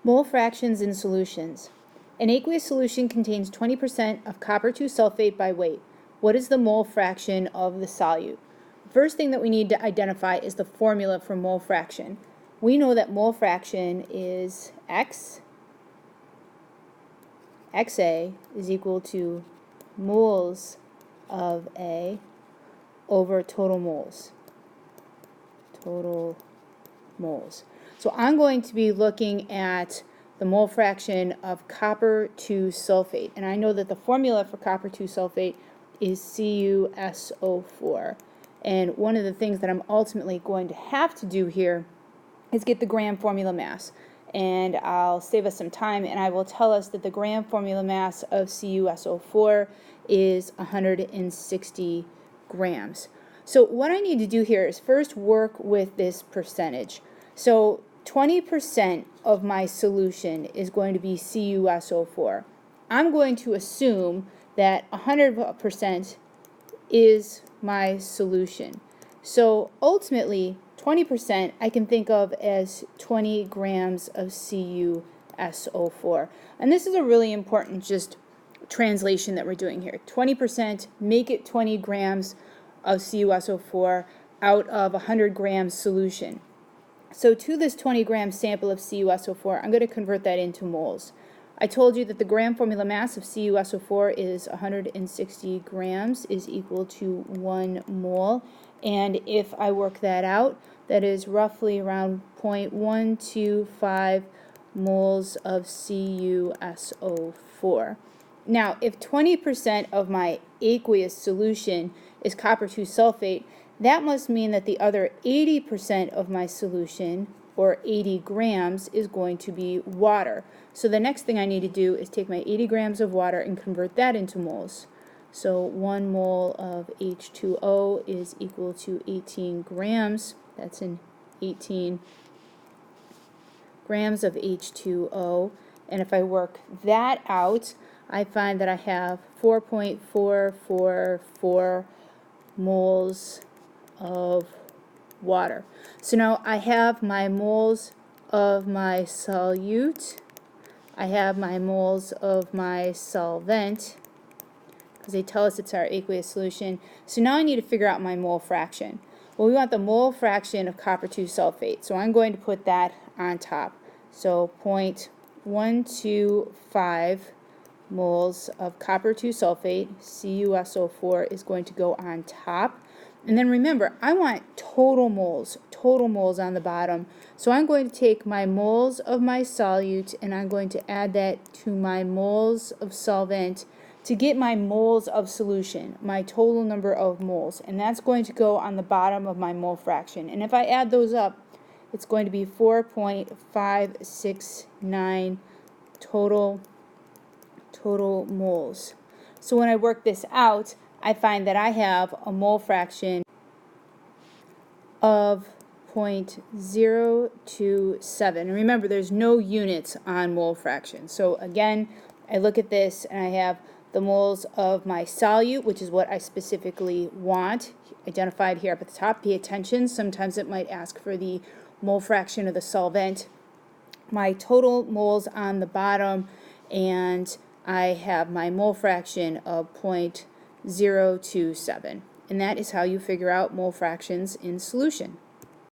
Mole fractions in solutions. An aqueous solution contains 20% of copper 2 sulfate by weight. What is the mole fraction of the solute? First thing that we need to identify is the formula for mole fraction. We know that mole fraction is XA is equal to moles of A over total moles. Total moles. So I'm going to be looking at the mole fraction of copper 2 sulfate. And I know that the formula for copper 2 sulfate is CuSO4. And one of the things that I'm ultimately going to have to do here is get the gram formula mass. And I'll save us some time, and I will tell us that the gram formula mass of CuSO4 is 160 grams. So what I need to do here is first work with this percentage. So 20% of my solution is going to be CuSO4. I'm going to assume that 100% is my solution. So ultimately, 20% I can think of as 20 grams of CuSO4. And this is a really important just translation that we're doing here. 20%, make it 20 grams of CuSO4 out of 100 grams solution. So to this 20 gram sample of CuSO4, I'm going to convert that into moles. I told you that the gram formula mass of CuSO4 is 160 grams is equal to 1 mole. And if I work that out, that is roughly around 0.125 moles of CuSO4. Now, if 20% of my aqueous solution is copper 2 sulfate, that must mean that the other 80% of my solution, or 80 grams, is going to be water. So the next thing I need to do is take my 80 grams of water and convert that into moles. So 1 mole of H2O is equal to 18 grams. That's an 18 grams of H2O. And if I work that out, I find that I have 4.444 moles of water. So now I have my moles of my solute. I have my moles of my solvent, because they tell us it's our aqueous solution. So now I need to figure out my mole fraction. Well, we want the mole fraction of copper 2 sulfate. So I'm going to put that on top. So 0.125 moles of copper 2 sulfate, CuSO4, is going to go on top. And then remember, I want total moles on the bottom. So I'm going to take my moles of my solute and I'm going to add that to my moles of solvent to get my moles of solution, my total number of moles. And that's going to go on the bottom of my mole fraction. And if I add those up, it's going to be 4.569 total moles. So when I work this out, I find that I have a mole fraction of 0.027. And remember, there's no units on mole fraction. So again, I look at this and I have the moles of my solute, which is what I specifically want, identified here up at the top. Pay attention. Sometimes it might ask for the mole fraction of the solvent. My total moles on the bottom, and I have my mole fraction of 0.027. And that is how you figure out mole fractions in solution.